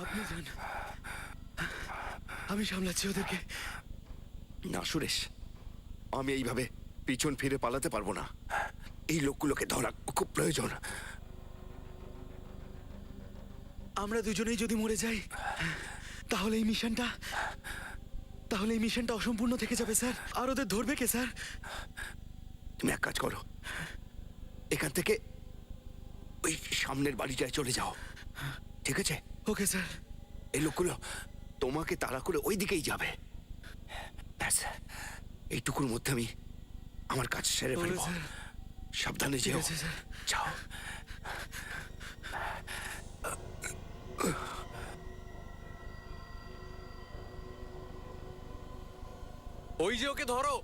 আপনি যান, আমি সামলাচ্ছি ওদেরকে। না সুরেশ, আমি এইভাবে পিছন ফিরে পালাতে পারবো না। এই লোকগুলোকে ধরা খুব প্রয়োজন। আমরা দুজনেই যদি মরে যাই তাহলে এই মিশনটা অসম্পূর্ণ থেকে যাবে স্যার। আর ওদের ধরবে কে স্যার? তুমি এক কাজ করো, এখান থেকে ওই সামনের বাড়িটায় চলে যাও, ঠিক আছে? Okay sir. এই লোকগুলো তোমাকে তাড়া করে ওই দিকেই যাবে। ব্যাস, এইটুকুর মধ্যে আমি আমার কাজ সেরে ফেলবো। সাবধানে যেও। যাও। ওই যে ওকে ধরো।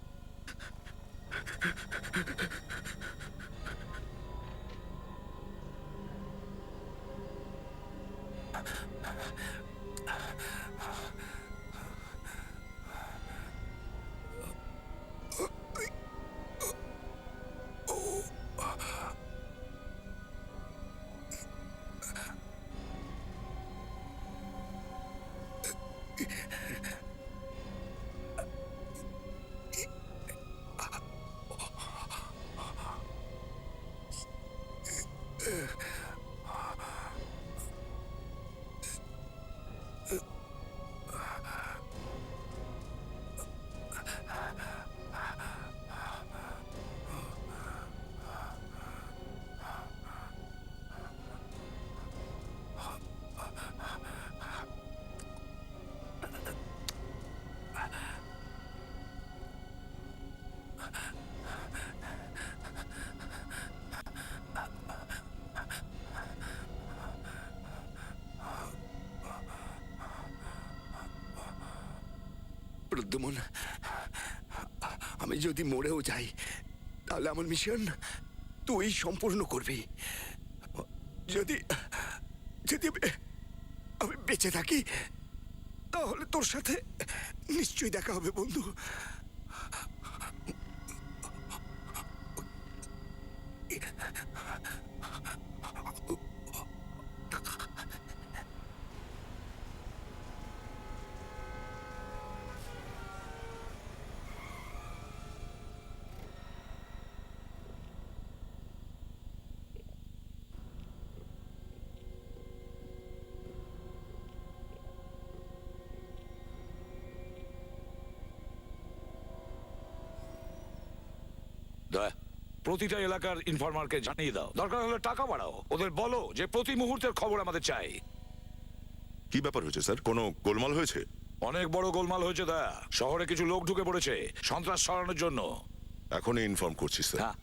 প্রদ্যুমন, আমি যদি মরেও যাই তাহলে আমার মিশন তুই সম্পূর্ণ করবি। যদি যদি আমি বেঁচে থাকি তাহলে তোর সাথে নিশ্চয়ই দেখা হবে বন্ধু। প্রতিটা এলাকার ইনফরমারকে জানিয়ে দাও, দরকার হলে টাকা বাড়াও, ওদের বলো যে প্রতি মুহূর্তের খবর আমাদের চাই। কি ব্যাপার হয়েছে স্যার? কোনো গোলমাল হয়েছে? অনেক বড় গোলমাল হয়েছে দা। শহরে কিছু লোক ঢুকে পড়েছে সন্ত্রাস ছড়ানোর জন্য। এখনই ইনফর্ম করছি স্যার। হ্যাঁ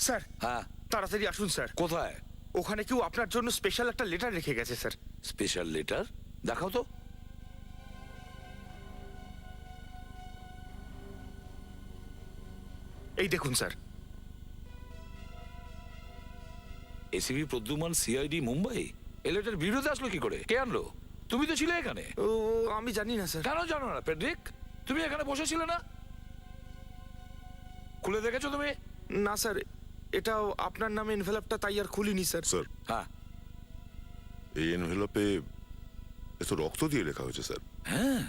স্যার হ্যাঁ। তাড়াতাড়ি আসুন স্যার। কোথায়? ওখানে কেউ আপনার জন্য স্পেশাল একটা লেটার রেখে গেছে স্যার। Special letter? দেখাও তো। এই দেখুন sir. ACB Pradyuman, CID, Mumbai. এই লেটার ভিডিওতে আসলো কি করে? কে আনলো? তুমি তো ছিলে এখানে। ও আমি জানি না স্যার। কেন জানো না পেড্রিক? তুমি এখানে বসেছিলে না? খুলে দেখেছো তুমি? না স্যার, এটা আপনার নামে এনভেলপটা, তাই আর খুলিনি স্যার। স্যার, হ্যাঁ এই এনভেলপে এত রক্ত দিয়ে লেখা হয়েছে স্যার। হ্যাঁ,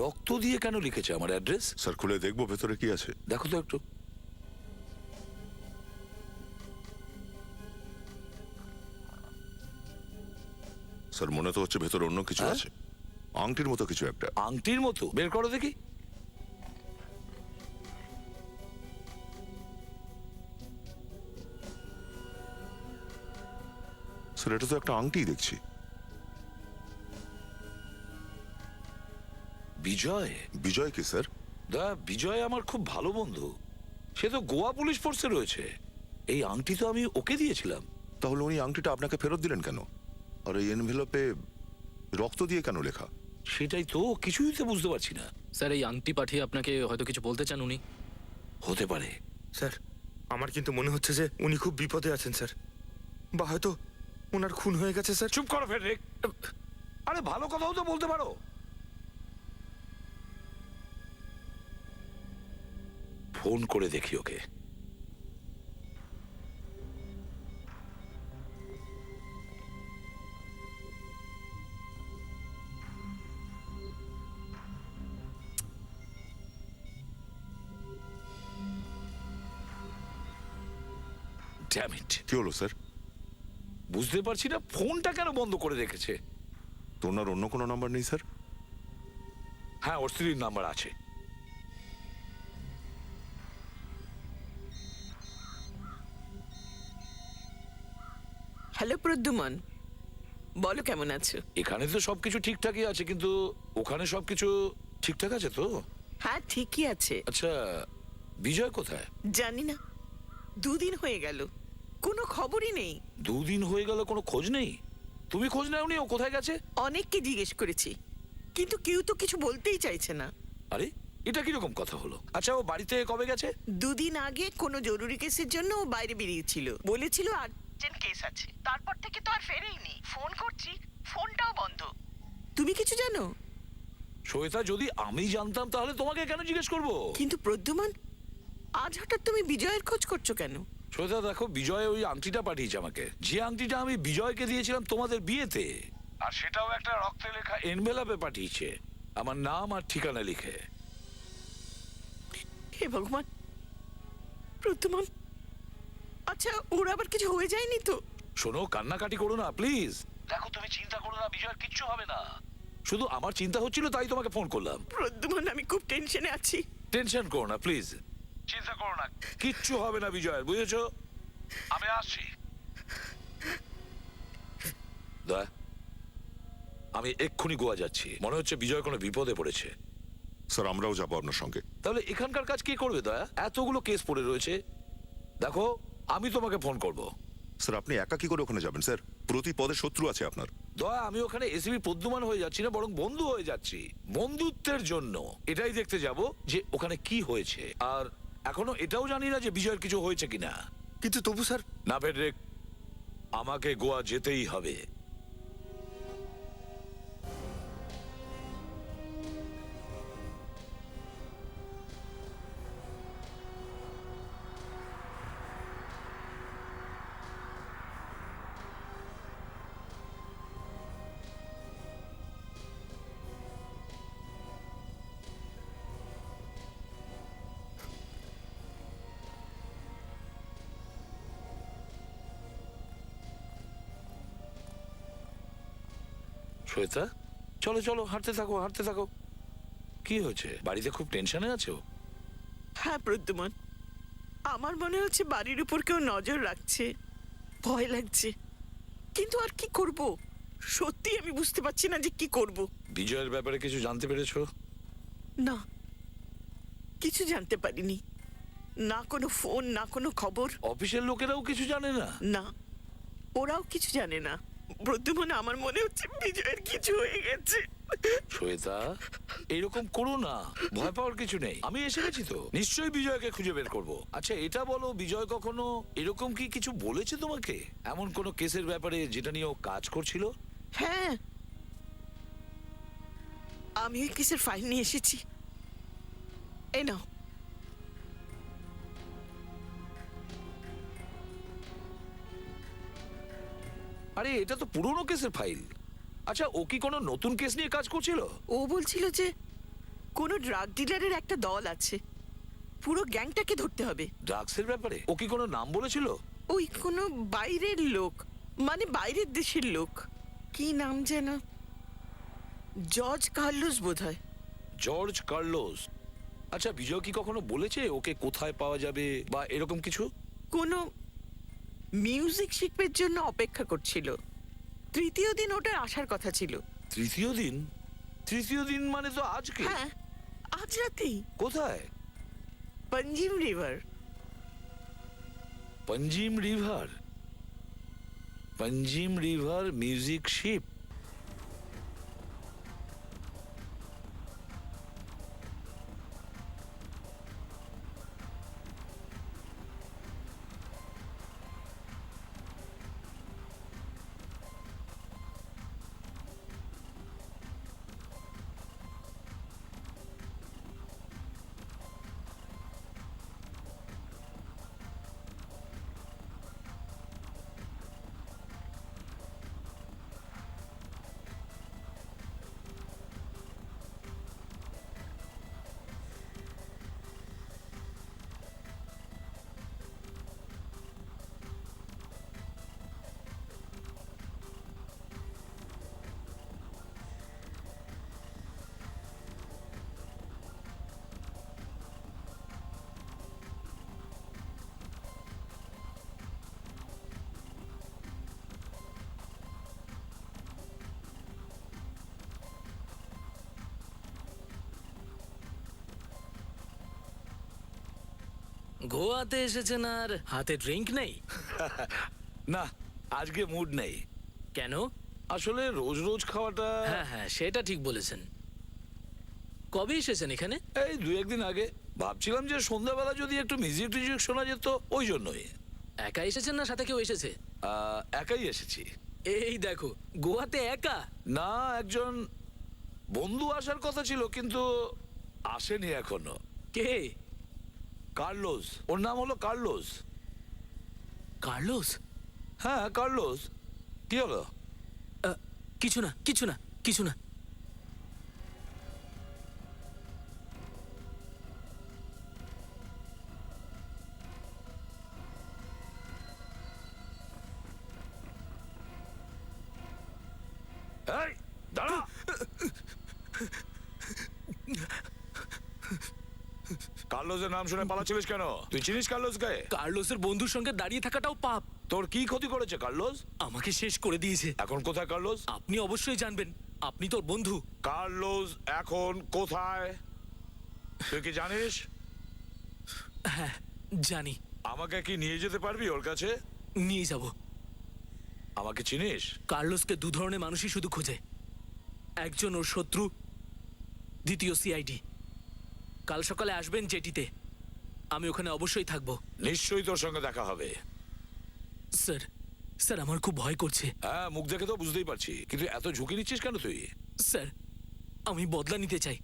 রক্ত দিয়ে কেন লিখেছে আমার অ্যাড্রেস? স্যার খুলে দেখবো ভেতরে কি আছে? দেখো তো একটু। স্যার মনে তো হচ্ছে ভেতরে অন্য কিছু হ্যাঁ? আছে, আংটির মতো কিছু একটা। আংটির মতো? বের করো দেখি। স্যার এটা তো একটা আংটি দেখছি। বিজয়? বিজয় কি স্যার? বিজয় আমার খুব ভালো বন্ধু। সে তো গোয়া পুলিশ ফোর্সে রয়েছে। এই আংটি তো আমি ওকে দিয়েছিলাম। তাহলে উনি আংটিটা আপনাকে ফেরত দিলেন কেন? আর এই এনভেলপে রক্ত দিয়ে কেন লেখা? সেটাই তো কিছুই তো বুঝতে পারছি না। স্যার এই আংটি পাঠিয়ে আপনাকে হয়তো কিছু বলতে চান উনি। হতে পারে। স্যার আমার কিন্তু মনে হচ্ছে যে উনি খুব বিপদে আছেন স্যার, বা হয়তো ওনার খুন হয়ে গেছে স্যার। চুপ করো ফেডরিক। আরে ভালো কথাও তো বলতে পারো। ফোন করে দেখি ওকে। ড্যাম ইট, কি হলো স্যার? বুঝতে পারছি না ফোনটা কেন বন্ধ করে রেখেছে। তোর অন্য কোনো নাম্বার নেই স্যার? হ্যাঁ, ওর স্ত্রীর নাম্বার আছে। হ্যালো প্রদ্যুমন, বলো কেমন আছো? এখানে তো সবকিছু ঠিকঠাকই আছে, কিন্তু ওখানে সবকিছু ঠিকঠাক আছে তো? হ্যাঁ ঠিকই আছে। আচ্ছা, বিজয় কোথায়? জানি না, 2 দিন হয়ে গেল, কোনো খবরই নেই। 2 দিন হয়ে গেল, কোনো খোঁজ নেই? তুমি খোঁজ নাওনি ও কোথায় গেছে? অনেককে জিজ্ঞেস করেছি, কিন্তু কেউ তো কিছু বলতেই চাইছে না। আরে, এটা কিরকম কথা হলো? আচ্ছা, ও বাড়িতে কবে গেছে? 2 দিন আগে কোনো জরুরি কেসের জন্য ও বাইরে বেরিয়েছিল, বলেছিল আর্জেন্ট কেস আছে। তারপর থেকে তো আর ফেরেইনি। ফোন করছি, ফোনটাও বন্ধ। তুমি কিছু জানো? শ্বেতা, যদি আমি জানতাম তাহলে তোমাকে কেন জিজ্ঞেস করব? কিন্তু প্রদ্যুমন, আজ হঠাৎ তুমি বিজয়ের খোঁজ করছো কেন? শ্বেতা দেখো, বিজয় ওই আংটিটা পাঠিয়েছে আমাকে, যে আংটিটা আমি বিজয়কে দিয়েছিলাম তোমাদের বিয়েতে, আর সেটাও একটা রক্তে লেখা এনভেলপে পাঠিয়েছে, আমার নাম আর ঠিকানা লিখে। হে ভগবান, প্রদ্যুমন, আচ্ছা ওর আবার কিছু হয়ে যায়নি তো? শোনো, কান্নাকাটি করো না প্লিজ। দেখো, তুমি চিন্তা করো না, বিজয়ের কিচ্ছু হবে না। শুধু আমার চিন্তা হচ্ছিল, তাই তোমাকে ফোন করলাম। প্রদ্যুমন, আমি খুব টেনশনে আছি। টেনশন করো না প্লিজ, চিন্তা করো না, কিচ্ছু হবে না বিজয়ের, বুঝেছো? আমি আসছি। দয়া, আমি এক্ষুনি গোয়া যাচ্ছি। মনে হচ্ছে বিজয় কোনো বিপদে পড়েছে। স্যার আমরাও যাবো আপনার সঙ্গে। তাহলে এখানকার কাজ কে করবে দয়া? এতগুলো কেস পড়ে রয়েছে। দেখো, আমি তোমাকে ফোন করব। স্যার আপনি একা কি করে ওখানে যাবেন স্যার? প্রতি পদে শত্রু আছে আপনার। দয়া, আমি ওখানে এসিবি প্রদ্যুমান হয়ে যাচ্ছি না, বরং বন্ধু হয়ে যাচ্ছি। বন্ধুত্বের জন্য এটাই দেখতে যাব যে ওখানে কি হয়েছে, আর এখনো এটাও জানি না যে বিজয়ের কিছু হয়েছে কিনা। কিন্তু তবু স্যার, না ফেডরিক, আমাকে গোয়া যেতেই হবে। শ্বেতা, চলো চলো, হাঁটতে থাকো হাঁটতে থাকো। কি হয়েছে? বাড়িতে খুব টেনশনে আছো? হ্যাঁ প্রদ্যুমন, আমার মনে হচ্ছে বাড়ির উপর কেউ নজর রাখছে, ভয় লাগছে। কিন্তু আর কি করব? সত্যি আমি বুঝতে পারছি না যে কি করব। বিজয়ের ব্যাপারে কিছু জানতে পেরেছো? না, কিছু জানতে পারিনি। না কোনো ফোন, না কোনো খবর। অফিসের লোকেরাও কিছু জানে না? না, ওরাও কিছু জানে না। প্রদ্যুমন, আমার মনে হচ্ছে বিজয়ের কিছু হয়ে গেছে। শ্বেতা, এরকম করো না, ভয় পাওয়ার কিছু নেই। আমি এসে গেছি তো, নিশ্চয়ই বিজয়কে খুঁজে বের করব। আচ্ছা এটা বলো, বিজয় কখনো এরকম কি কিছু বলেছে তোমাকে? এমন কোনো কেসের ব্যাপারে যেটা নিয়ে ও কাজ করছিল? হ্যাঁ, আমি ওই কেসের ফাইল নিয়ে এসেছি। এই নাও। আরে, এটা তো পুরনো কেসের ফাইল। আচ্ছা, ও কি কোনো নতুন কেস নিয়ে কাজ করছিল? ও বলছিল যে কোনো ড্রাগ ডিলারের একটা দল আছে, পুরো গ্যাংটাকে ধরতে হবে। ড্রাগসের ব্যাপারে ও কি কোনো নাম বলেছিল? ওই কোনো বাইরের লোক, মানে বাইরের দেশের লোক। কি নাম যেন, জর্জ কার্লোস বোধহয়। George Carlos. আচ্ছা, বিজয় কি কখনো বলেছে ওকে কোথায় পাওয়া যাবে বা এরকম কিছু? কোনো মিউজিক শিল্পের জন্য অপেক্ষা করছিল। 3য় দিন ওটার আসার কথা ছিল। তৃতীয় দিন? তৃতীয় দিন মানে তো আজকে। হ্যাঁ, আজ রাতেই। কোথায়? Panjim river. Panjim river? Panjim river music ship? গোয়াতে এসেছেন আর হাতে ড্রিঙ্ক নেই? না, আজকে মুড নেই। কেন? আসলে রোজ রোজ খাওয়াটা হ্যাঁ হ্যাঁ, সেটা ঠিক বলেছেন। কবে এসেছেন এখানে? এই 2-1 দিন আগে। ভাবছিলাম যে সন্ধ্যাবেলা যদি একটু মিউজিক টিউজিক শোনা যেত, ওই জন্যই। একা এসেছেন না সাথে কেউ এসেছে? একাই এসেছি। এই দেখো, গোয়াতে একা? না, একজন বন্ধু আসার কথা ছিল কিন্তু আসেনি এখনো। কে? কার্লোস, ওর নাম হলো কার্লোস। কার্লোস? হ্যাঁ, কার্লোস। কি হলো? কিছু না কিছু না কিছু না। এই, দাঁড়া! কার্লোসের নাম শুনে পালাচ্ছিলিস কেন? তুই চিনিস কার্লোসকে? কার্লোসের বন্ধুর সঙ্গে দাঁড়িয়ে থাকাটাও পাপ। তোর কি ক্ষতি করেছে কার্লোস? আমাকে শেষ করে দিয়েছে। এখন কোথায় কার্লোস? আপনি অবশ্যই জানবেন, আপনি তোর বন্ধু। কার্লোস এখন কোথায় তুই কি জানিস? হ্যাঁ জানি। আমাকে কি নিয়ে যেতে পারবি ওর কাছে? নিয়ে যাব। আমাকে চিনিস? কার্লোসকে দু ধরনের মানুষই শুধু খোঁজে, একজন ওর শত্রু, দ্বিতীয় সিআইডি। কাল সকালে আসবেন জেটিতে, আমি ওখানে অবশ্যই থাকবো। নিশ্চয়ই তোর সঙ্গে দেখা হবে। স্যার, স্যার আমার খুব ভয় করছে। হ্যাঁ, মুখ দেখে তো বুঝতেই পারছি, কিন্তু এত ঝুঁকি নিচ্ছিস কেন তুই? স্যার, আমি বদলা নিতে চাই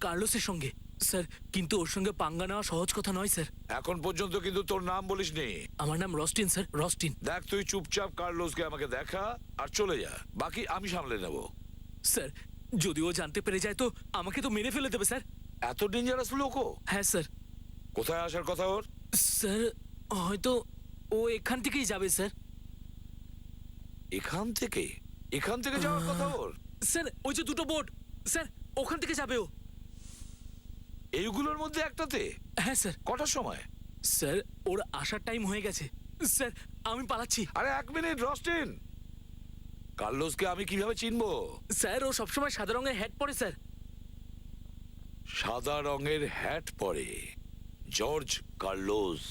কার্লোসের সঙ্গে। স্যার, কিন্তু ওর সঙ্গে পাঙ্গা নেওয়া সহজ কথা নয় স্যার। এখন পর্যন্ত কিন্তু তোর নাম বলিসনি। আমার নাম রস্টিন স্যার, রস্টিন। দেখ, তুই চুপচাপ কার্লোসকে আমাকে দেখা আর চলে যা, বাকি আমি সামলে নেব। স্যার, যদি ও জানতে পেরে যায় তো আমাকে তো মেরে ফেলে দেবে স্যার। এত ডেঞ্জারাস লোকও? হ্যাঁ স্যার। কোথায় আসার কথা ওর? স্যার, হয়তো ও এখান থেকেই যাবে স্যার। এখান থেকে? এখান থেকে যাওয়ার কথা ওর? স্যার, ওই যে দুটো বোট, স্যার ওখান থেকে যাবে ও। এইগুলোর মধ্যে একটাতে? হ্যাঁ স্যার। কটার সময়? স্যার, ওর আসার টাইম হয়ে গেছে। স্যার, আমি পালাচ্ছি। আরে 1 মিনিট রস্টিন, কার্লোসকে আমি কিভাবে চিনবো? স্যার, ও সবসময় সাদা রঙের হ্যাট পরে স্যার। সাদা রঙের হ্যাট পরে জর্জ কার্লোস।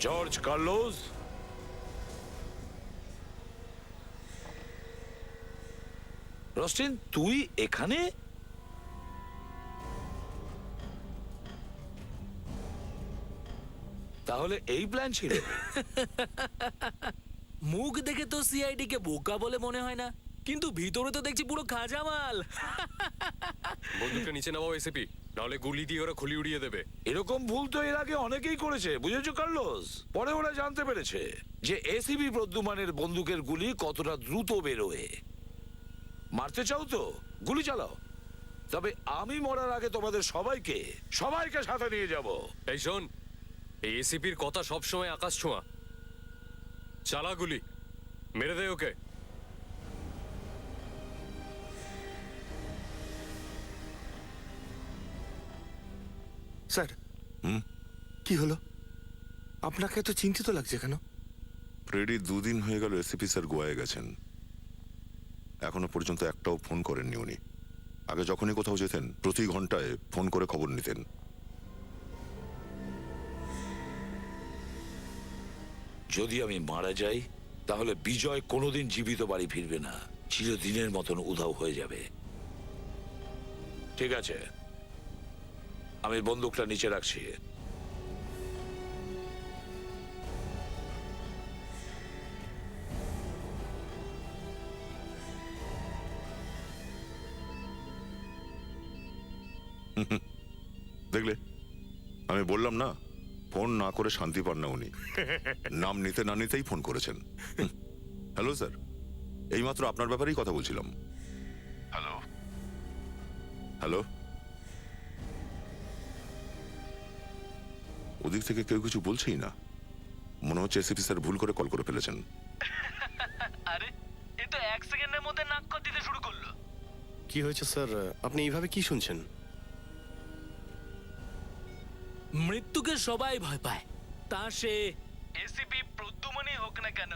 জর্জ কার্লোস, রস্টিন তুই এখানে? তাহলে এই প্ল্যান ছিল? মুখ দেখে তো সিআইডি কে বোকা বলে মনে হয় না, কিন্তু ভিতরে তো দেখছি পুরো খাজা মাল। বন্দুকটা নিচে নামাও এসিপি, নাহলে গুলি দিয়ে ওরা খুলি উড়িয়ে দেবে। এরকম ভুল তো এর আগে অনেকেই করেছে, বুঝেছো কার্লোস? পরে ওরা জানতে পেরেছে যে এসিবি প্রদ্যুমানের বন্দুকের গুলি কতটা দ্রুত বেরোয়। মারতে চাও তো গুলি চালাও, তবে আমি মরার আগে তোমাদের সবাইকে সবাইকে সাথে নিয়ে যাব। এই শোন, এই এসিপির কথা সবসময় আকাশ ছোঁয়া। চালা গুলি, মেরে দে ওকে। স্যার কি হলো? আপনাকে তো চিন্তিত লাগছে কেন? ফ্রেডি 2 দিন হয়ে গেল এসিপি স্যার গোয়ায় গেছেন, এখনো পর্যন্ত একটাও ফোন করেননি উনি। আগে যখনই কোথাও যেতেন প্রতি ঘন্টায় ফোন করে খবর নিতেন। যদি আমি মারা যাই তাহলে বিজয় কোনোদিন জীবিত বাড়ি ফিরবে না, চিরদিনের মতন উধাও হয়ে যাবে। ঠিক আছে, আমি বন্দুকটা নিচে রাখছি। দেখলে, আমি বললাম না, ফোন না করে শান্তি পান না উনি। নাম নিতে না নিতেই ফোন করেছেন। হ্যালো স্যার, এইমাত্র আপনার ব্যাপারেই কথা বলছিলাম। হ্যালো হ্যালো, ওদিক থেকে কেউ কিছু বলছেই না। মনে হচ্ছে এসিপি স্যার ভুল করে কল করে ফেলেছেন। আরে এ তো 1 সেকেন্ডের মধ্যে নাক দিতে শুরু করলো। কি হয়েছে স্যার? আপনি এইভাবে কি শুনছেন? মৃত্যুকে সবাই ভয় পায়, তা সে এসিপি প্রদ্যুমনই হোক না কেন।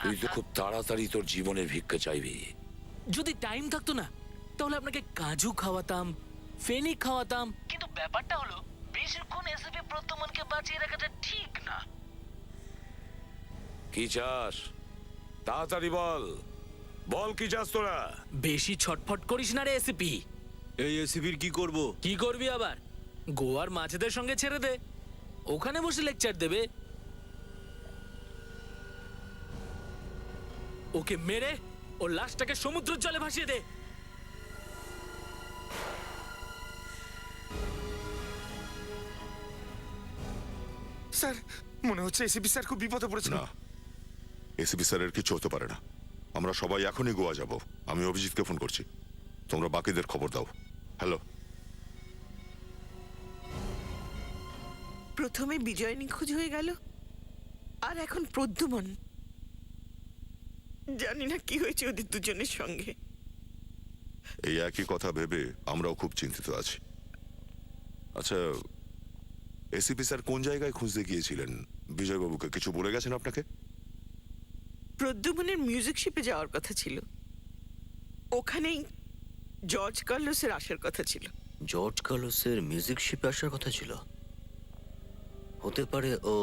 তুই তো খুব তাড়াতাড়ি তোর জীবনের ভিক্ষা চাইবি। যদি টাইম থাকতো না তাহলে আপনাকে কাজু খাওয়াতাম, ফেনি খাওয়াতাম, কিন্তু ব্যাপারটা হলো বেশিক্ষণ এসিপি প্রদ্যুমনকে বাঁচিয়ে রাখাটা ঠিক না। কি চাস তাড়াতাড়ি বল, বল কি চাস তোরা? বেশি ছটফট করিস না রে এসিপি। এই এসিপির কি করব? কি করবি আবার? গোয়ার মাছেদের সঙ্গে ছেড়ে দে, ওখানে বসে লেকচার দেবে। ওকে মেরে ওর লাশটাকে সমুদ্রের জলে ভাসিয়ে দে। স্যার মনে হচ্ছে এসিপি স্যার খুব বিপদে পড়েছেন। না, এসিপি স্যারের কিছু হতে পারে না। আমরা সবাই এখনই গোয়া যাব। আমি অভিজিৎকে ফোন করছি, তোমরা বাকিদের খবর দাও। হ্যালো। প্রথমে বিজয় নিখোঁজ হয়ে গেল, আর এখন প্রদ্যুমন। জানি না কি হয়েছে ওদের দুজনের সঙ্গে। এই একই কথা ভেবে আমরাও খুব চিন্তিত আছি। আচ্ছা, এসিপি স্যার কোন জায়গায় খুঁজতে গিয়েছিলেন? বিজয়বাবুকে কিছু বলে গেছেন আপনাকে? প্রদ্যুমনের মিউজিক শিপে যাওয়ার কথা ছিল, ওখানেই জর্জ কার্লোসের আসার কথা ছিল। জর্জ কার্লোসের মিউজিক শিপে আসার কথা ছিল? হতে পারে ও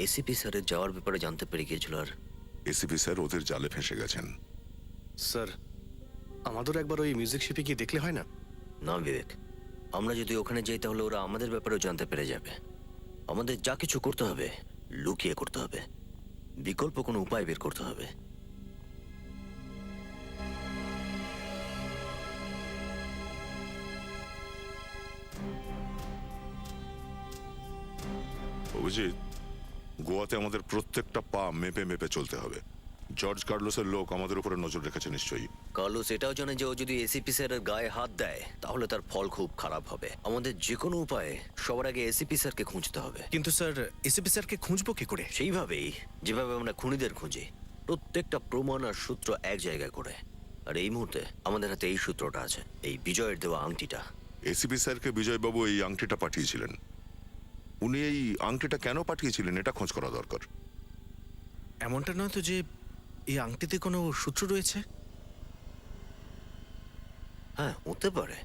এসিপি স্যারের যাওয়ার ব্যাপারে জানতে পেরে গিয়েছিল, আর এসিপি স্যার ওদের জালে ফেঁসে গেছেন। স্যার আমাদের একবার ওই মিউজিক শিপে গিয়ে দেখলে হয় না? না বিবেক, আমরা যদি ওখানে যাই তাহলে ওরা আমাদের ব্যাপারেও জানতে পেরে যাবে। আমাদের যা কিছু করতে হবে লুকিয়ে করতে হবে, বিকল্প কোনো উপায় বের করতে হবে। অভিজিৎ, গোয়াতে আমাদের প্রত্যেকটা পা মেপে মেপে চলতে হবে। জর্জ কার্লোসের লোক আমাদের উপরে নজর রেখেছে নিশ্চয়ই। কার্লোস এটাও জানে যে ও যদি এসিপি স্যারের গায়ে হাত দেয় তাহলে তার ফল খুব খারাপ হবে। আমাদের যে কোনো উপায়ে সবার আগে এসিপি স্যারকে খুঁজতে হবে। কিন্তু স্যার এসিপি স্যারকে খুঁজবো কি করে? সেইভাবেই যেভাবে আমরা খুনিদের খুঁজি, প্রত্যেকটা প্রমাণ আর সূত্র এক জায়গায় করে। আর এই মুহূর্তে আমাদের হাতে এই সূত্রটা আছে, এই বিজয়ের দেওয়া আংটিটা। এসিপি স্যারকে বিজয়বাবু এই আংটিটা পাঠিয়েছিলেন। উনি এই আংটিটা কেন পাঠিয়েছিলেন এটা খোঁজ করা দরকার। এমনটা নয় তো যে এই আংটিতে কোনো সূত্র রয়েছে? হ্যাঁ, হতে পারে।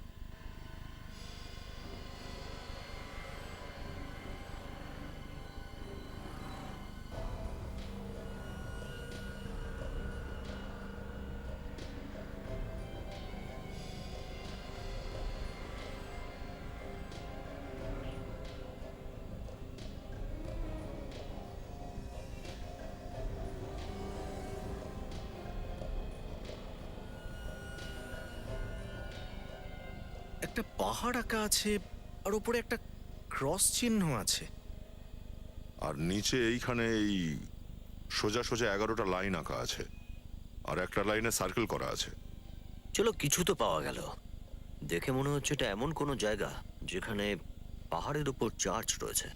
একটা পাহাড় আঁকা আছে আর উপরে একটা ক্রস চিহ্ন আছে। আর নিচে এইখানে এই সোজা সোজা 11টা লাইন আঁকা আছে, আর একটা লাইনে সার্কেল করা আছে। চলো, কিছু তো পাওয়া গেল। দেখে মনে হচ্ছে এটা এমন কোনো জায়গা যেখানে পাহাড়ের উপর চার্চ রয়েছে।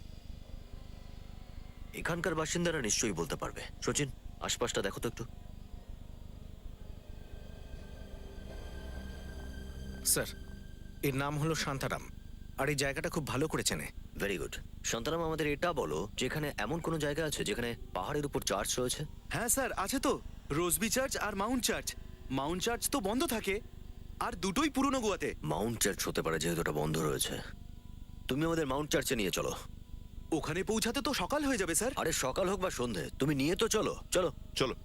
এখানকার বাসিন্দারা নিশ্চয়ই বলতে পারবে। সচিন, আশপাশটা দেখো তো একটু। স্যার, এর নাম হলো শান্তারাম, আর এই জায়গাটা খুব ভালো করে চেনে। Very good. শান্তারাম, আমাদের এটা বলো যেখানে এমন কোনো জায়গা আছে যেখানে পাহাড়ের উপর চার্চ রয়েছে। হ্যাঁ স্যার, আছে তো। রোজবি চার্চ আর মাউন্ট চার্চ। মাউন্ট চার্চ তো বন্ধ থাকে, আর দুটোই পুরনো গোয়াতে। মাউন্ট চার্চ হতে পারে, যেহেতু এটা বন্ধ রয়েছে। তুমি আমাদের মাউন্ট চার্চে নিয়ে চলো। ওখানে পৌঁছাতে তো সকাল হয়ে যাবে স্যার। আরে সকাল হোক বা সন্ধে, তুমি নিয়ে তো চলো। চলো চলো।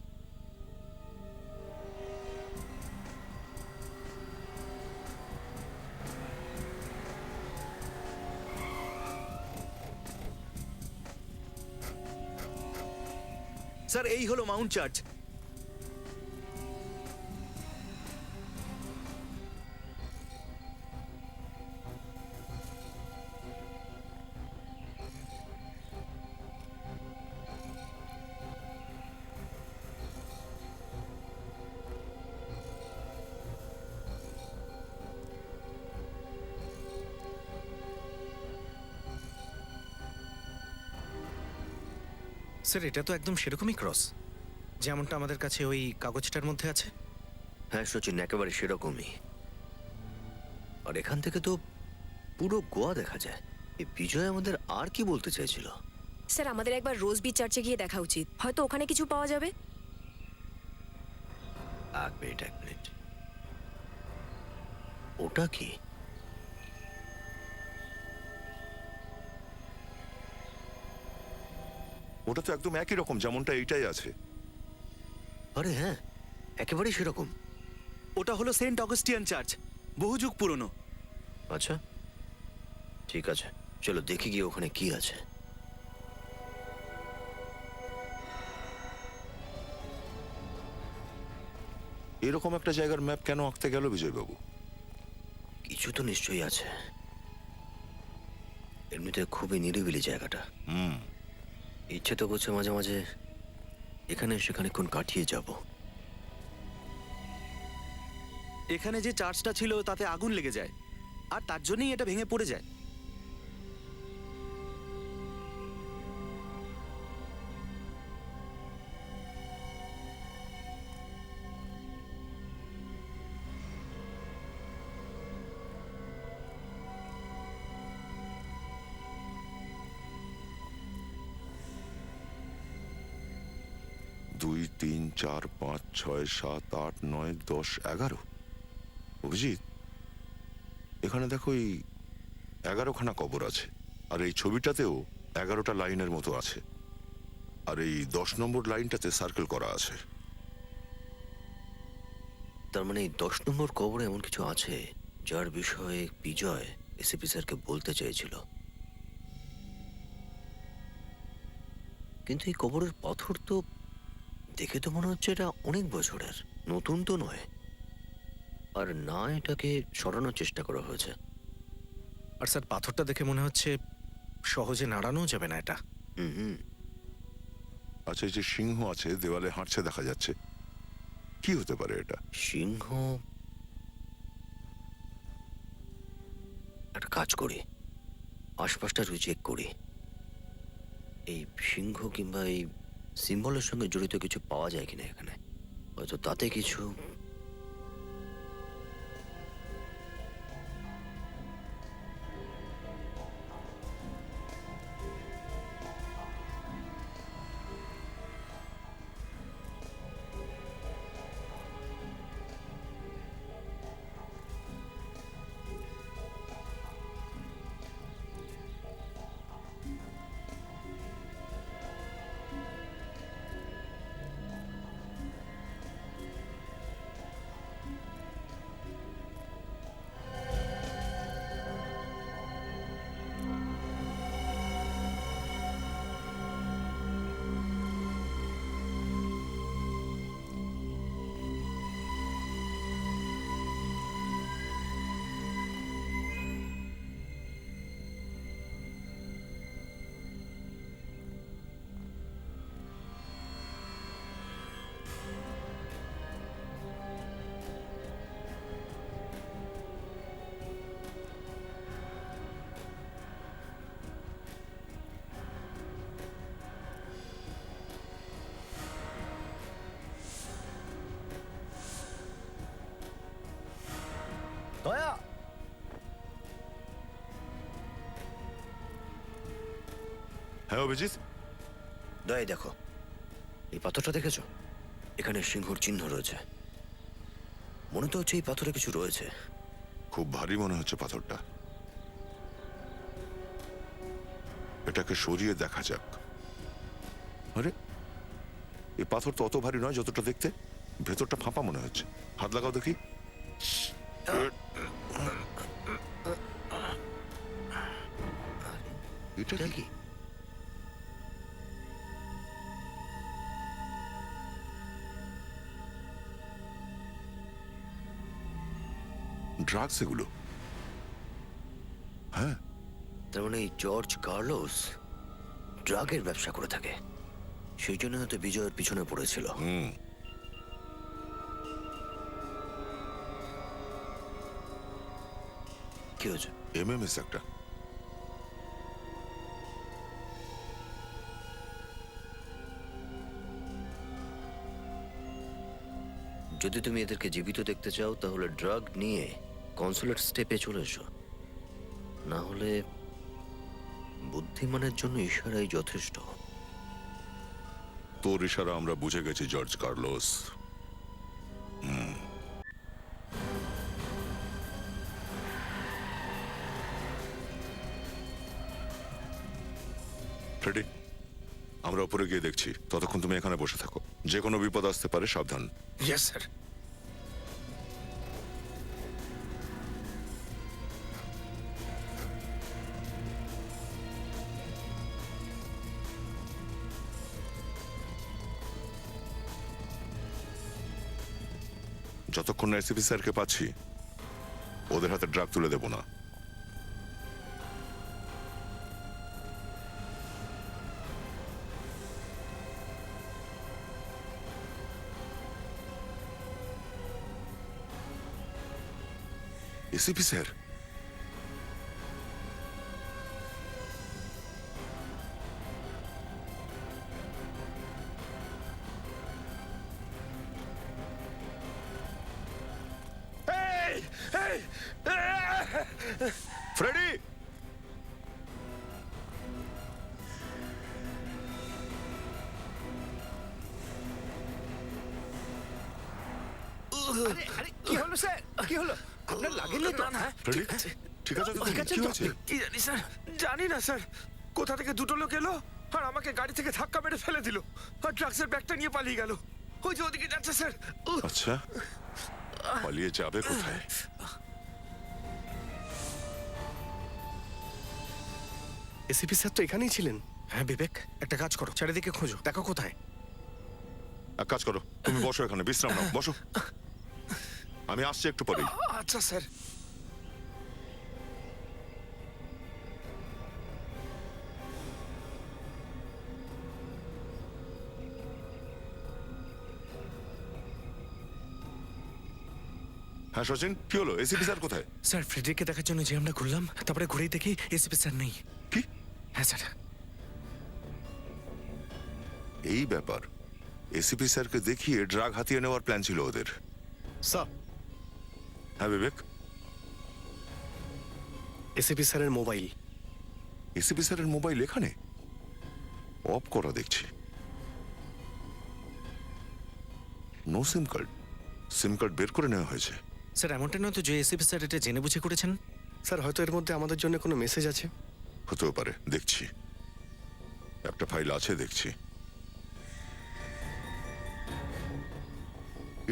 স্যার, এই হলো মাউন্ট চার্চ। স্যার, এটা তো একদম সেরকমই ক্রস যেমনটা আমাদের কাছে ওই কাগজটার মধ্যে আছে। হ্যাঁ সচিন, একেবারে সেরকমই। আর এখান থেকে তো পুরো গোয়া দেখা যায়। এই বিজয় আমাদের আর কি বলতে চাইছিল? স্যার, আমাদের একবার রোজবি চার্চে গিয়ে দেখা উচিত। হয়তো ওখানে কিছু পাওয়া যাবে। এক মিনিট, এক মিনিট। ওটা কি? ওটা তো একদম একই রকম যেমনটা এইটাই আছে। আরে হ্যাঁ, একেবারেই সেরকম। ওটা হলো সেন্ট অগস্টিয়ান চার্চ, বহু যুগ পুরনো। আচ্ছা, ঠিক আছে, চলো দেখি গিয়ে ওখানে কি আছে। এরকম একটা জায়গার ম্যাপ কেন আঁকতে গেল বিজয়বাবু? কিছু তো নিশ্চয়ই আছে। এমনিতে খুবই নিরিবিলি জায়গাটা। ইচ্ছে তো করছে মাঝে মাঝে এখানে সেখানে কোন কাটিয়ে যাব। এখানে যে চার্চটা ছিল তাতে আগুন লেগে যায়, আর তার জন্যই এটা ভেঙে পড়ে যায়। দুই, 3, 4, 5, 6, 7, 8, 9, 10, 11। অভিজিৎ, এখানে দেখো এই 11খানা কবর আছে, আর এই ছবিটাতেও 11টা লাইনের মতো আছে, আর এই 10 নম্বর লাইনটাতে সার্কেল করা আছে। তার মানে এই 10 নম্বর কবরে এমন কিছু আছে যার বিষয়ে বিজয় এসিপি স্যারকে বলতে চেয়েছিল। কিন্তু এই কবরের পাথর তো দেখে তো মনে হচ্ছে এটা অনেক বছরের, নতুন তো নয়। আর না এটাকে সরানোর চেষ্টা করা হয়েছে। আর স্যার, পাথরটা দেখে মনে হচ্ছে সহজে নাড়ানো যাবে না এটা। হুম। আচ্ছা, এই যে সিংহ আছে দেওয়ালে হাঁটছে দেখা যাচ্ছে, কি হতে পারে এটা? সিংহ? একটা কাজ করি, আশপাশটা চেক করি। এই সিংহ কিংবা এই সিম্বলের সঙ্গে জড়িত কিছু পাওয়া যায় কিনা এখানে। হয়তো তাতে কিছু। হ্যাঁ অভিজিৎ, দয় দেখো, এই পাথরটা দেখেছো? এখানে সিংহর চিহ্ন রয়েছে। মনে তো হচ্ছে এই পাথরে কিছু রয়েছে। খুব ভারী মনে হচ্ছে পাথরটা। এটাকে সরিয়ে দেখা যাক। আরে, এই পাথর তো অত ভারী নয় যতটা দেখতে। ভেতরটা ফাঁপা মনে হচ্ছে। হাত লাগাও দেখি। এটা কি? ড্রাগস এগুলো। হ্যাঁ, তার মানে এই জর্জ কার্লোস ড্রাগের ব্যবসা করে থাকে। সেই জন্য হয়তো বিজয়ের পিছনে পড়েছিল। কি হয়েছে? এমএমএস একটা। যদি তুমি এদেরকে জীবিত দেখতে চাও তাহলে ড্রাগ নিয়ে কনসুলেট স্টেপে চলে এসো। না হলে বুদ্ধিমানের জন্য ইশারাই যথেষ্ট। তোর ইশারা আমরা বুঝে গেছি জর্জ কার্লোস। ফ্রেডি, আমরা উপরে গিয়ে দেখছি। ততক্ষণ তুমি এখানে বসে থাকো। যে কোনো বিপদ আসতে পারে, সাবধান। Yes sir. যতক্ষণ না এসিপি স্যারকে পাচ্ছি, ওদের হাতে ড্রাগ তুলে দেব না। এসিপি স্যার, ফ্রেডি, কি হলো স্যার? কি হলো? আপনার লাগেনি তো? ফ্রেডি, ঠিক আছে তো? ঠিক আছে কি তো? হয়েছে? কি জানি স্যার, জানি না স্যার। কোথা থেকে দুটো লোক এলো আর আমাকে গাড়ি থেকে ধাক্কা মেরে ফেলে দিল আর ড্রাগসের ব্যাগটা নিয়ে পালিয়ে গেল। ওই যে ওদিকে যাচ্ছে স্যার। আচ্ছা, পালিয়ে যাবে কোথায়? এসিপি স্যার তো এখানেই ছিলেন। হ্যাঁ বিবেক, একটা কাজ করো, চারিদিকে খোঁজো, দেখো কোথায়। এক কাজ করো, তুমি বসো এখানে, বিশ্রাম নাও, বসো। আমি আসছি একটু পরেই। আচ্ছা স্যার। হ্যাঁ সচিন, কি হলো? এসিপি স্যার কোথায়? স্যার, ফ্রেডরিককে দেখার জন্য যে আমরা ঘুরলাম, তারপরে ঘুরেই দেখি এসিপি স্যার নেই। কি? হ্যাঁ স্যার। এই ব্যাপার। এসিপি স্যারকে দেখিয়ে ড্রাগ হাতিয়ে নেওয়ার প্ল্যান ছিল ওদের। স্যার, হ্যাঁ বিবেক? এসিপি স্যারের মোবাইল। এসিপি স্যারের মোবাইল এখানে অফ করা দেখছি। No sim card. Sim card বের করে নেওয়া হয়েছে। স্যার, এমনটা নয় তো যে এসিপি স্যার এটা জেনে বুঝে করেছেন? স্যার, হয়তো এর মধ্যে আমাদের জন্য কোনো মেসেজ আছে। হতেও পারে, দেখছি। একটা ফাইল আছে দেখছি।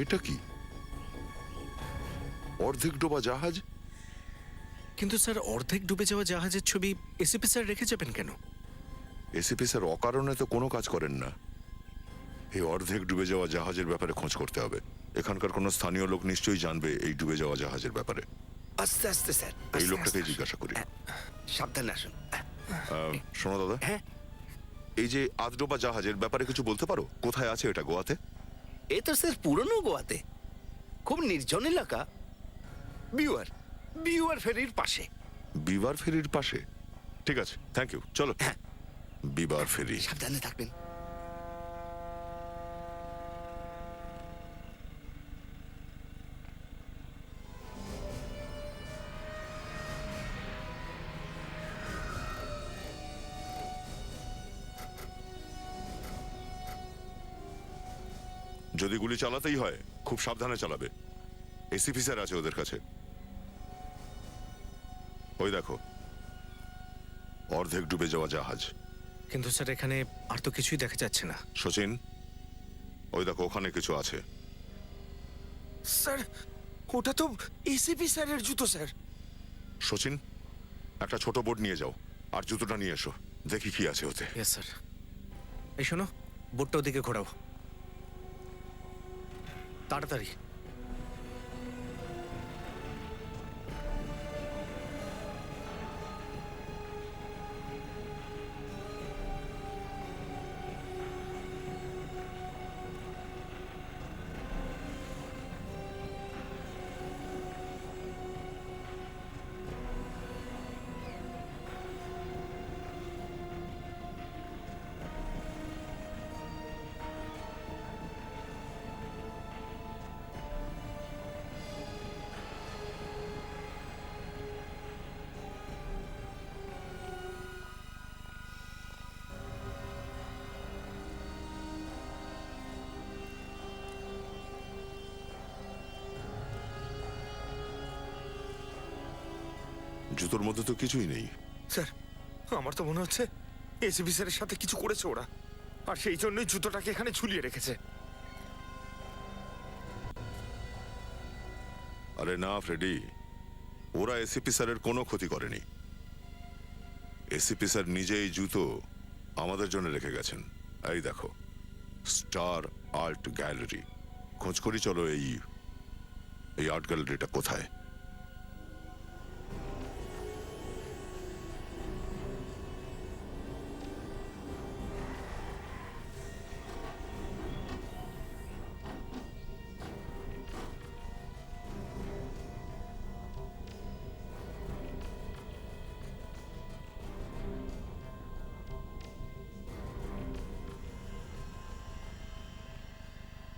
এটা কি? অর্ধেক ডোবা জাহাজ। কিন্তু স্যার, অর্ধেক ডুবে যাওয়া জাহাজের ছবি এসিপি স্যার রেখে যাবেন কেন? এসিপি স্যার অকারণে তো কোনো কাজ করেন না। এই অর্ধেক ডুবে যাওয়া জাহাজের ব্যাপারে খোঁজ করতে হবে। এখানকার কোনো স্থানীয় লোক নিশ্চয়ই জানবে এই ডুবে যাওয়া জাহাজের ব্যাপারে। আস্তে আস্তে স্যার। এই লোকটাকে জিজ্ঞাসা করি। সাবধানে আসুন। শোনো দাদা, হ্যাঁ, এই যে আধডোবা জাহাজের ব্যাপারে কিছু বলতে পারো? কোথায় আছে এটা? গোয়াতে? এ তো স্যার পুরনো গোয়াতে, খুব নির্জন এলাকা। বিউয়ার বিউয়ার ফেরির পাশে। বিবার ফেরির পাশে? ঠিক আছে, থ্যাংক ইউ, চলো। হ্যাঁ। বিবার ফেরি। সাবধানে থাকবেন। যদি গুলি চালাতেই হয় খুব সাবধানে চালাবে। এসিপি স্যার আছে ওদের কাছে। ওই দেখো, অর্ধেক ডুবে যাওয়া জাহাজ। কিন্তু স্যার এখানে আর তো কিছুই দেখা যাচ্ছে না। সচিন, ওই দেখো ওখানে কিছু আছে। স্যার ওটা তো এসিপি স্যারের জুতো স্যার। সচিন, একটা ছোট বোর্ড নিয়ে যাও আর জুতোটা নিয়ে এসো, দেখি কি আছে ওতে। Yes sir. এই শোনো, বোটটা ওদিকে ঘোরাও তাড়াতাড়ি। জুতোর মধ্যে তো কিছুই নেই। স্যার আমার তো মনে হচ্ছে এসিপি স্যারের সাথে কিছু করেছে ওরা, আর সেই জন্যই জুতোটাকে এখানে ঝুলিয়ে রেখেছে। আরে না ফ্রেডি, ওরা এসিপি স্যারের কোনো ক্ষতি করেনি। এসিপি স্যার নিজেই জুতো আমাদের জন্য রেখে গেছেন। এই দেখো, স্টার আর্ট গ্যালারি। খোঁজ করি চলো এই আর্ট গ্যালারিটা কোথায়।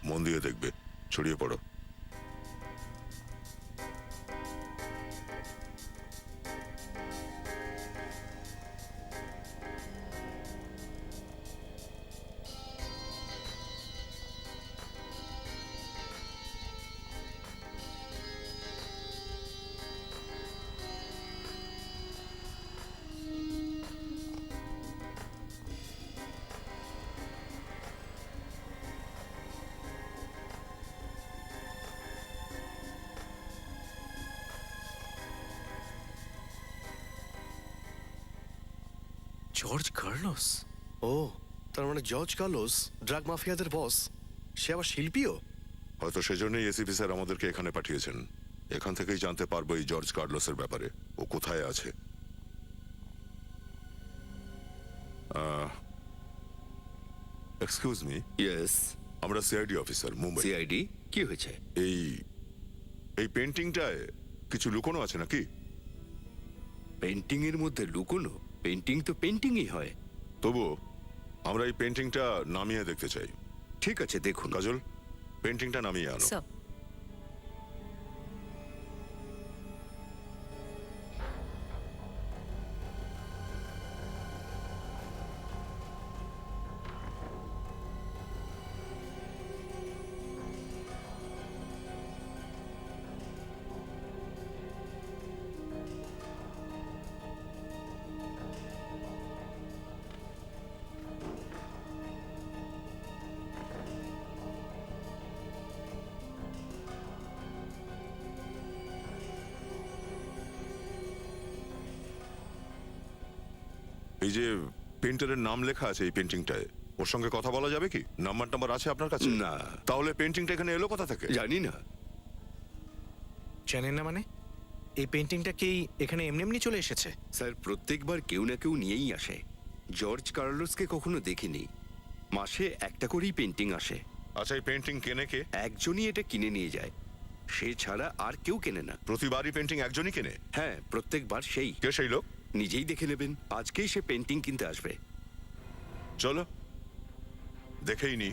মন দিয়ে দেখবে, ছড়িয়ে পড়ো। George Carlos? ও, তার মানে জর্জ কার্লোস ড্রাগ মাফিয়াদের বস, সে আবার শিল্পীও। হয়তো সেজন্যই এসিপি স্যার আমাদেরকে এখানে পাঠিয়েছেন। এখান থেকেই জানতে পারবো এই জর্জ কার্লোসের ব্যাপারে, ও কোথায় আছে। Excuse me, yes. আমরা সিআইডি অফিসার, মুম্বাই। সিআইডি, কি হয়েছে? এই পেন্টিংটায় কিছু লুকোনো আছে নাকি? পেন্টিং এর মধ্যে লুকোনো? পেন্টিং তো পেন্টিংই হয়। তবুও আমরা এই পেন্টিংটা নামিয়ে দেখতে চাই। ঠিক আছে, দেখুন। কাজল, পেন্টিংটা নামিয়ে আনো। স্যার এই যে পেন্টারের নাম লেখা আছে এই পেন্টিংটায়, ওর সঙ্গে কথা বলা যাবে কি? নাম্বার আছে আপনার কাছে? না। তাহলে পেন্টিংটা এখানে এলো কোথা থেকে? জানি না। জানেন না মানে? এই পেন্টিংটা কি এখানে এমনি এমনি চলে এসেছে? স্যার, প্রত্যেকবার কেউ না কেউ নিয়েই আসে। জর্জ কার্লোসকে কখনো দেখিনি। মাসে একটা করেই পেন্টিং আসে। আচ্ছা, এই পেন্টিং কেনে কে? একজনই এটা কিনে নিয়ে যায়, সে ছাড়া আর কেউ কেনে না। প্রতিবারই পেন্টিং একজনই কেনে? হ্যাঁ, প্রত্যেকবার সেই। কে সেই লোক? নিজেই দেখে নেবেন, আজকেই সে পেন্টিং কিনতে আসবে। চলো দেখেই নি।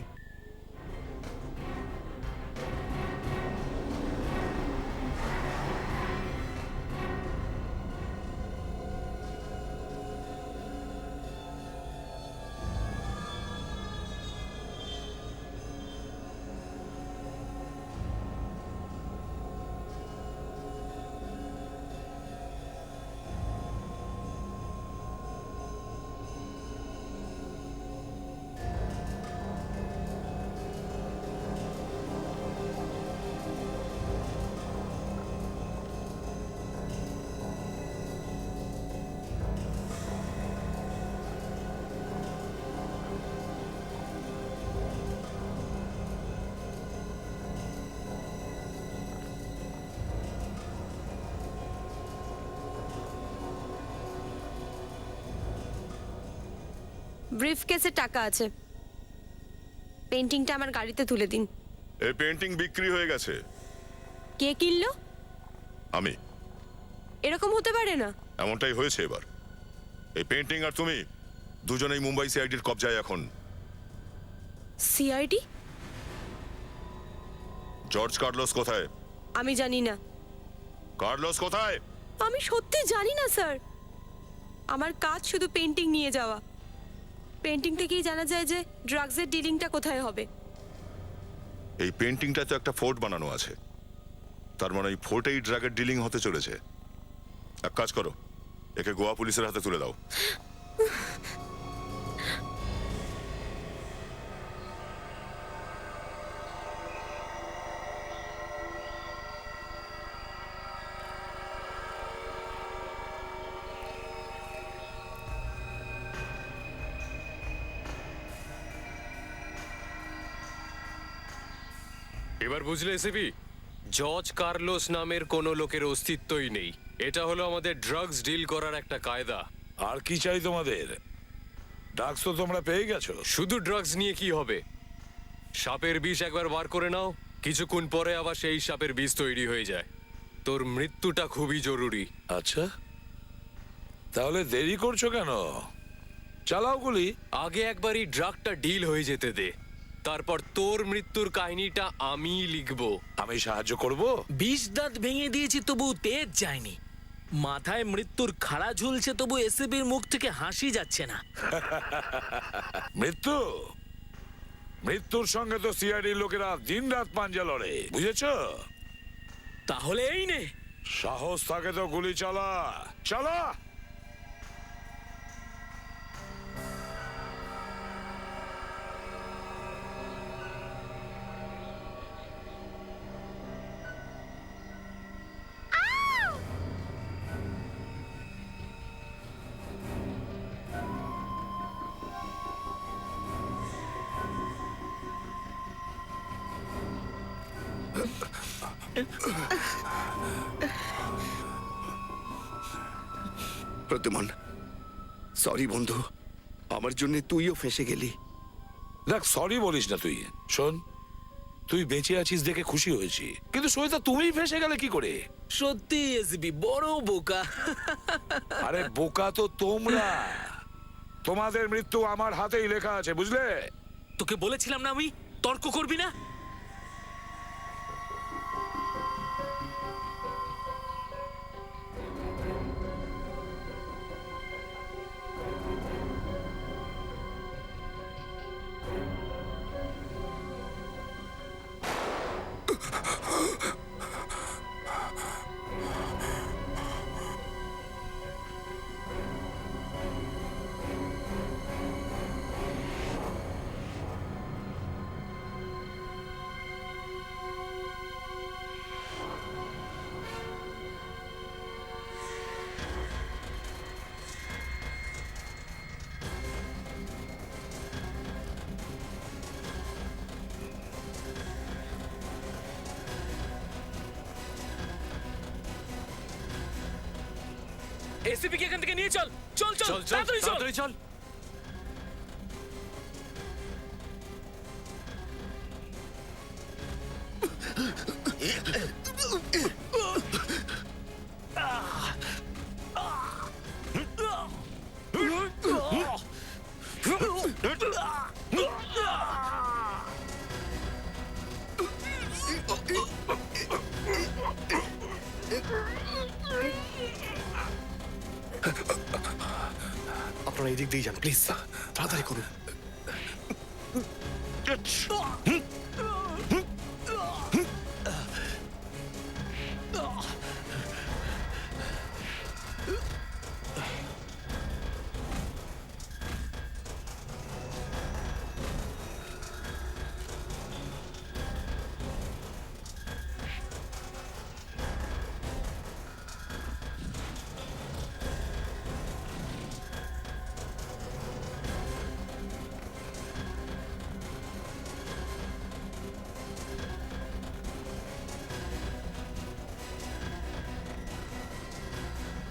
ব্রিফ কেসে টাকা আছে, পেন্টিংটা আমার গাড়িতে তুলে দিন। এই পেন্টিং বিক্রি হয়ে গেছে। কে কিনলো? আমি। এরকম হতে পারে না। এমনটাই হয়েছে এবার। এই পেন্টিং আর তুমি দুজনেই মুম্বাই সিআইডির কবজায় এখন। সিআইডি? জর্জ কার্লোস কোথায়? আমি জানি না। কার্লোস কোথায়? আমি সত্যি জানি না স্যার। আমার কাজ শুধু পেন্টিং নিয়ে যাওয়া। পেন্টিং থেকেই জানা যায় যে ড্রাগসের ডিলিংটা কোথায় হবে। এই পেন্টিংটা তো একটা ফোর্ট বানানো আছে, তার মানে এই ফোর্টেই ড্রাগের ডিলিং হতে চলেছে। এক কাজ করো, একে গোয়া পুলিশের হাতে তুলে দাও। এবার বুঝলে এসিপি, জর্জ কার্লোস নামের কোনো লোকের অস্তিত্বই নেই। এটা হলো আমাদের ড্রাগস ডিল করার একটা কায়দা। আর কি চাই তোমাদের? ড্রাগস তো তোমরা পেয়ে গেছো। শুধু ড্রাগস নিয়ে কি হবে? সাপের বিষ একবার বার করে নাও, কিছুক্ষণ পরে আবার সেই সাপের বিষ তৈরি হয়ে যায়। তোর মৃত্যুটা খুবই জরুরি। আচ্ছা, তাহলে দেরি করছো কেন? চালাও গুলি। আগে একবার এই ড্রাগটা ডিল হয়ে যেতে দে, তারপর তোর মৃত্যুর কাহিনীটা আমি লিখবো। আমি সাহায্য করব। 20 দাঁত ভেঙে দিয়েছি তবু তেজ যায়নি। মাথায় মৃত্যুর খাড়া ঝুলছে তবু এসিপির মুখ থেকে হাসি যাচ্ছে না। মৃত্যু, মৃত্যুর সঙ্গে তো সিআইডির লোকেরা দিন রাত পাঞ্জা লড়ে, বুঝেছো? তাহলে এই নে। সাহস থাকে তো গুলি চালা, চালা। প্রদ্যুমন, সরি বন্ধু, আমার জন্য তুইও ফেঁসে গেলি। দেখ, সরি বলিস না তুই। শোন, তুই বেঁচে আছিস দেখে খুশি হয়েছি, কিন্তু সইতা তুমিই ফেঁসে গেলে কি করে? সত্যি এসিপি বড় বোকা। আরে বোকা তো তোমরা। তোমাদের মৃত্যু আমার হাতেই লেখা আছে, বুঝলে? তোকে বলেছিলাম না আমি তর্ক করবি না। এসিপি কে এখান থেকে নিয়ে চল। চল চল চল চল তাড়াতাড়ি চল। তাড়াতাড়ি চল। আপনারা এই দিক দিয়ে যান প্লিজ, তাড়াতাড়ি করুন।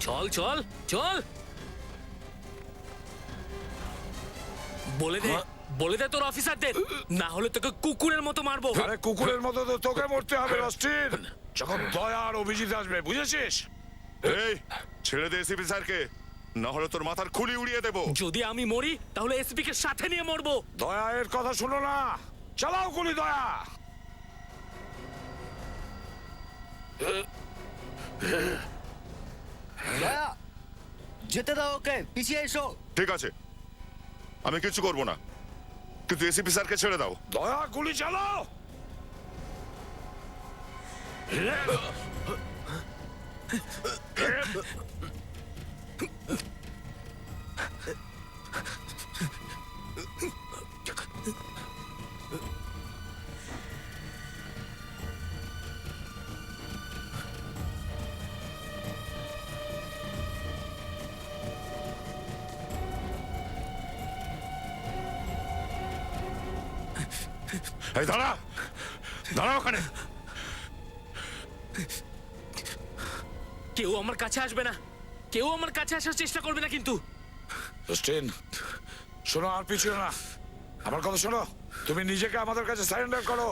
চল চল চল। বলে দে তোর অফিসারদের, না হলে তোকে কুকুরের মতো মারবো। আরে কুকুরের মতো তো তোকে মরতে হবে অস্টিন, যখন দয়া আর অভিজিৎ আসবে, বুঝেছিস? এই ছেড়ে দে এসিপি স্যারকে, না হলে তোর মাথার খুলি উড়িয়ে দেবো। যদি আমি মরি তাহলে এসপি কে সাথে নিয়ে মরবো। দয়া এর কথা শুনো না, চালাও গুলি দয়া। যেতে দাও ওকে, পিছিয়ে এসো। ঠিক আছে, আমি কিছু করবো না, কিন্তু এসিপি স্যারকে ছেড়ে দাও। দয়া গুলি চালাও। এই দাঁড়া, দাঁড়া ওখানে। কেউ আমার কাছে আসবে না, কেউ আমার কাছে আসার চেষ্টা করবে না কিন্তু। অস্টিন শোনো, আর পিছিয়ে না, আমার কথা শোনো, তুমি নিজেকে আমাদের কাছে সারেন্ডার করো।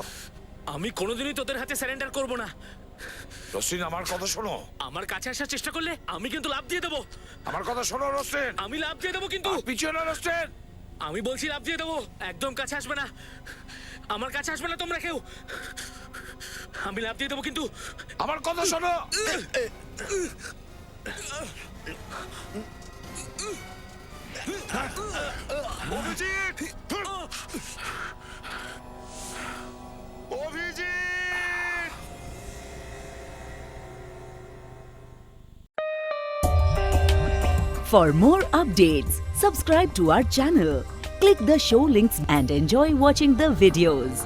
আমি কোনোদিনই তোদের হাতে স্যারেন্ডার করব না। রস্টিন আমার কথা শোনো, আমার কাছে আসার চেষ্টা করলে আমি কিন্তু লাভ দিয়ে দেবো। আমার কথা শোনো রস্টিন, আমি লাভ দিয়ে দেবো কিন্তু। আর পিছিয়ে না রস্টিন। আমি বলছি লাভ দিয়ে দেবো, একদম কাছে আসবে না, আমার কাছে আসবে না তোমরা কেউ। আমি লাভ দিয়ে দেবো কিন্তু। আমার কথা শোনো। Abhijit, Abhijit. For more updates, subscribe to our channel, click the show links and enjoy watching the videos.